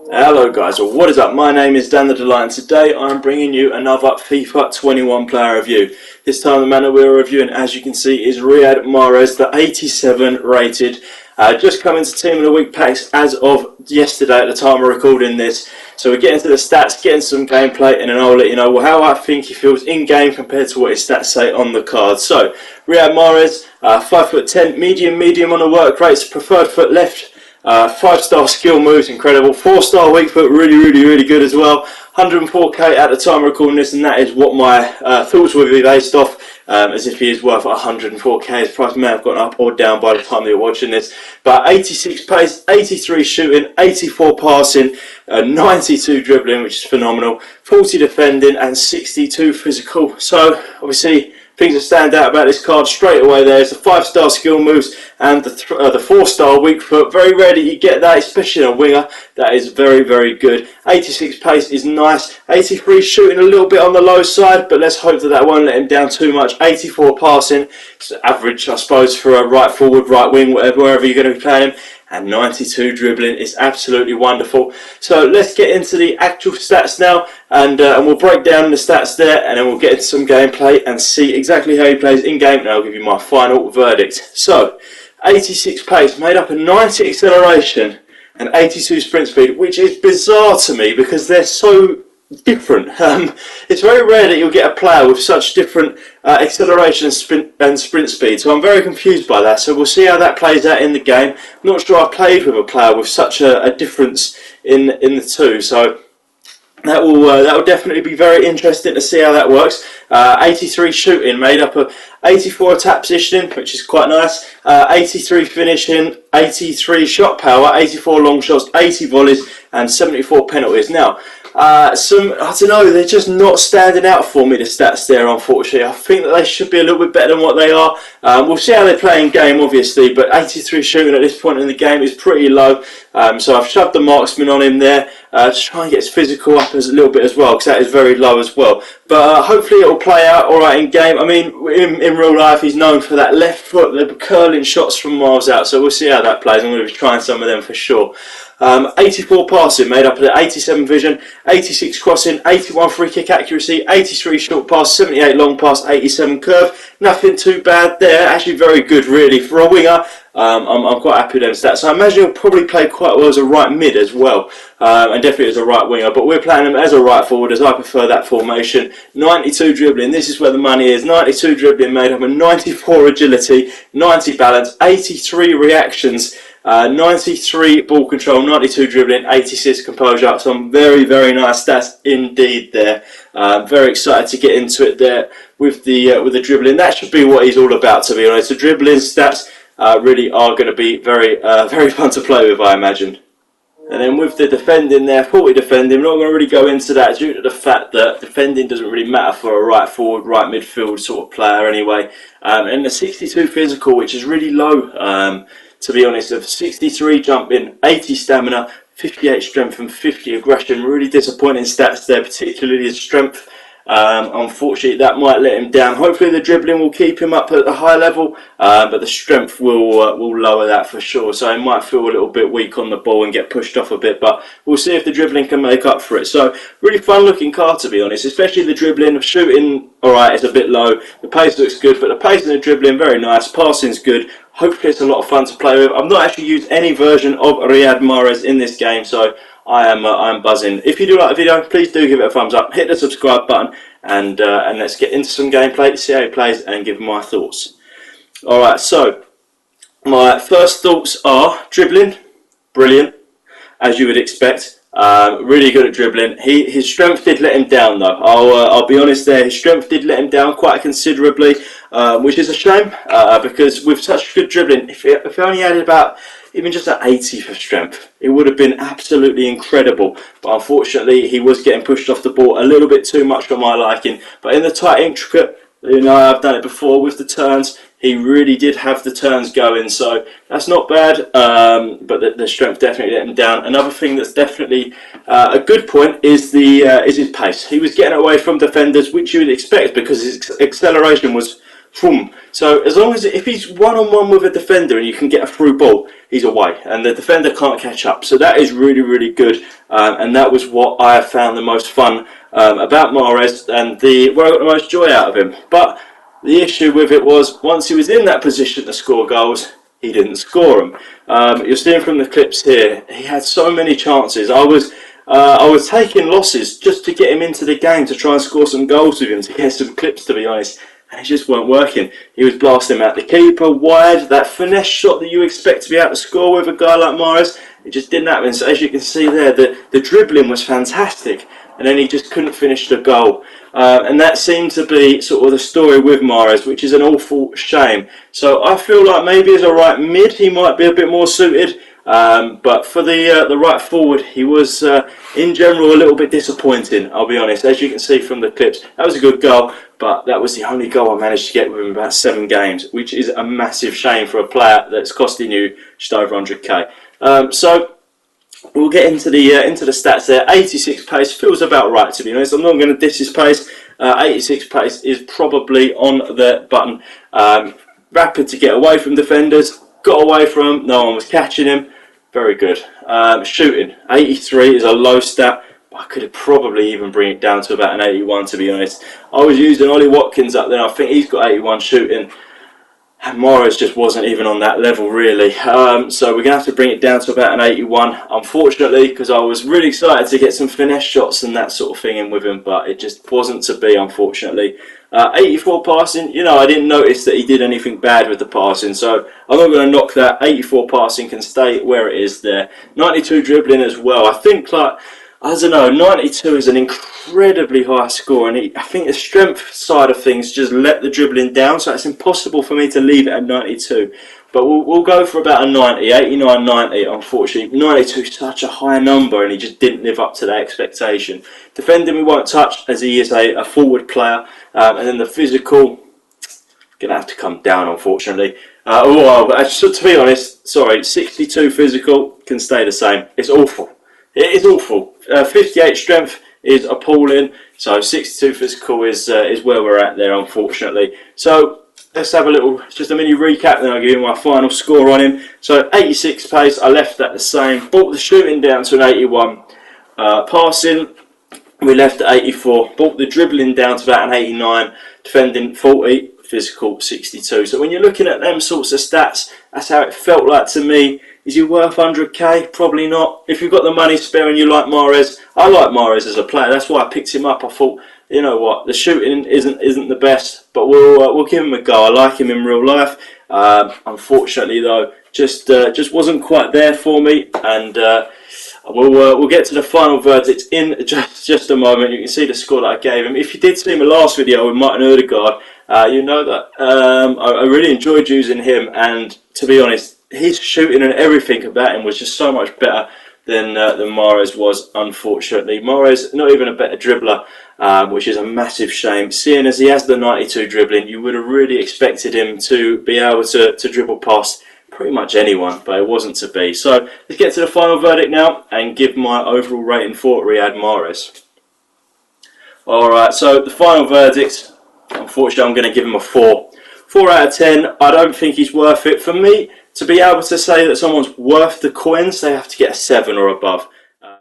Hello guys, well, what is up? My name is Dan the Delight and today I'm bringing you another FIFA 21 player review. This time the man that we're reviewing, as you can see, is Riyad Mahrez, the 87 rated. Just come into Team of the Week packs as of yesterday at the time of recording this. So we're getting to the stats, getting some gameplay, and then I'll let you know how I think he feels in game compared to what his stats say on the card. So Riyad Mahrez, 5'10", medium on the work rates, preferred foot left. 5-star skill moves, incredible. 4-star weak foot, really good as well. 104k at the time of recording this, and that is what my thoughts would be based off. As if he is worth 104k. His price may have gone up or down by the time that you're watching this. But 86 pace, 83 shooting, 84 passing, 92 dribbling, which is phenomenal. 40 defending and 62 physical. So obviously, things that stand out about this card straight away there is the 5-star skill moves and the 4-star weak foot. Very rare that you get that, especially in a winger. That is very good. 86 pace is nice. 83 shooting a little bit on the low side, but let's hope that that won't let him down too much. 84 passing, it's average I suppose for a right forward, right wing, wherever you're going to be playing him. And 92 dribbling is absolutely wonderful. So let's get into the actual stats now, and we'll break down the stats there, and then we'll get into some gameplay and see exactly how he plays in game, and I'll give you my final verdict. So 86 pace, made up of 90 acceleration and 82 sprint speed, which is bizarre to me because they're so different. It's very rare that you'll get a player with such different acceleration and sprint speed, so I'm very confused by that. So we'll see how that plays out in the game. I'm not sure I've played with a player with such a difference in the two, so that will definitely be very interesting to see how that works. 83 shooting, made up of 84 attack positioning, which is quite nice, 83 finishing, 83 shot power, 84 long shots, 80 volleys and 74 penalties. Now I don't know, they're just not standing out for me, the stats there, unfortunately. I think that they should be a little bit better than what they are. We'll see how they play in game, obviously, but 83 shooting at this point in the game is pretty low. So I've shoved the marksman on him there to try and get his physical up a little bit as well, because that is very low as well. But hopefully it will play out alright in game. I mean, in real life, he's known for that left foot, the curling shots from miles out, so we'll see how that plays. I'm going to be trying some of them for sure. 84 passing, made up of 87 vision, 86 crossing, 81 free kick accuracy, 83 short pass, 78 long pass, 87 curve. Nothing too bad there, actually very good really for a winger. I'm quite happy with them stats. So I imagine he'll probably play quite well as a right mid as well, and definitely as a right winger, but we're playing him as a right forward as I prefer that formation. 92 dribbling, this is where the money is. 92 dribbling, made up of 94 agility, 90 balance, 83 reactions, 93 ball control, 92 dribbling, 86 composure. Some very nice stats indeed there. Very excited to get into it there with the dribbling. That should be what he's all about, to be honest. The dribbling stats really are going to be very fun to play with, I imagine. And then with the defending there, 40 defending, we're not going to really go into that due to the fact that defending doesn't really matter for a right forward, right midfield sort of player anyway. And the 62 physical, which is really low, to be honest, of 63 jumping, 80 stamina, 58 strength and 50 aggression. Really disappointing stats there, particularly his strength. Unfortunately, that might let him down. Hopefully the dribbling will keep him up at the high level, but the strength will lower that for sure. So he might feel a little bit weak on the ball and get pushed off a bit, but we'll see if the dribbling can make up for it. So really fun looking card, to be honest, especially the dribbling. The shooting, alright, it's a bit low. The pace looks good, but the pace and the dribbling, very nice. Passing's good. Hopefully it's a lot of fun to play with. I've not actually used any version of Riyad Mahrez in this game, so I am buzzing. If you do like the video, please do give it a thumbs up, hit the subscribe button, and let's get into some gameplay, see how he plays, and give my thoughts. Alright, so my first thoughts are dribbling, brilliant, as you would expect. Really good at dribbling. His strength did let him down though. I'll be honest there. His strength did let him down quite considerably, which is a shame because with such good dribbling, if he only had about even just an 80 for strength, it would have been absolutely incredible. But unfortunately, he was getting pushed off the ball a little bit too much for my liking. But in the tight, intricate, you know, I've done it before with the turns. He really did have the turns going, so that's not bad, but the strength definitely let him down. Another thing that's definitely a good point is his pace. He was getting away from defenders, which you would expect because his acceleration was boom. So as long as if he's one-on-one with a defender and you can get a through ball, he's away, and the defender can't catch up. So that is really good. and that was what I found the most fun about Mahrez, and where I got the most joy out of him. But the issue with it was, once he was in that position to score goals, he didn't score them. You're seeing from the clips here, he had so many chances. I was taking losses just to get him into the game, to try and score some goals with him, to get some clips, to be honest, and it just weren't working. He was blasting out the keeper wide, that finesse shot that you expect to be able to score with a guy like Mahrez. It just didn't happen. So as you can see there, the dribbling was fantastic, and then he just couldn't finish the goal. And that seemed to be sort of the story with Mahrez, which is an awful shame. So I feel like maybe as a right mid, he might be a bit more suited. But for the right forward, he was in general a little bit disappointing, I'll be honest. As you can see from the clips, that was a good goal, but that was the only goal I managed to get with him in about 7 games, which is a massive shame for a player that's costing you just over 100k. So we'll get into the stats there. 86 pace feels about right, to be honest. I'm not going to diss his pace. 86 pace is probably on the button. Rapid to get away from defenders. Got away from him. No one was catching him. Very good. Shooting. 83 is a low stat. I could have probably even bring it down to about an 81, to be honest. I was using Ollie Watkins up there. I think he's got 81 shooting. And Mahrez just wasn't even on that level, really. So we're going to have to bring it down to about an 81, unfortunately, because I was really excited to get some finesse shots and that sort of thing in with him, but it just wasn't to be, unfortunately. 84 passing, you know, I didn't notice that he did anything bad with the passing, so I'm not going to knock that. 84 passing can stay where it is there. 92 dribbling as well. I think, like, I don't know, 92 is an incredibly high score, and I think the strength side of things just let the dribbling down, so it's impossible for me to leave it at 92. But we'll go for about a 90, 89, 90, unfortunately. 92 is such a high number, and he just didn't live up to that expectation. Defending we won't touch, as he is a forward player, and then the physical, going to have to come down, unfortunately. So to be honest, sorry, 62 physical can stay the same. It's awful. It is awful. 58 strength is appalling. So 62 physical is where we're at there, unfortunately. So let's have just a mini recap, then I'll give you my final score on him. So 86 pace, I left that the same. Brought the shooting down to an 81. Passing, we left at 84. Brought the dribbling down to about an 89. Defending 40. Physical 62. So when you're looking at them sorts of stats, that's how it felt like to me. Is he worth 100k? Probably not. If you've got the money spare and you like Mahrez, I like Mahrez as a player. That's why I picked him up. I thought, you know what, the shooting isn't the best, but we'll give him a go. I like him in real life. Unfortunately, though, just wasn't quite there for me. And we'll get to the final verdict in just a moment. You can see the score that I gave him. If you did see my last video with Martin Odegaard, you know that I really enjoyed using him, and to be honest, his shooting and everything about him was just so much better than Mahrez was, unfortunately. Mahrez, not even a better dribbler, which is a massive shame. Seeing as he has the 92 dribbling, you would have really expected him to be able to dribble past pretty much anyone, but it wasn't to be. So let's get to the final verdict now and give my overall rating for Riyad Mahrez. Alright, so the final verdict, unfortunately I'm going to give him a 4. 4 out of 10, I don't think he's worth it. For me, to be able to say that someone's worth the coins, they have to get a 7 or above.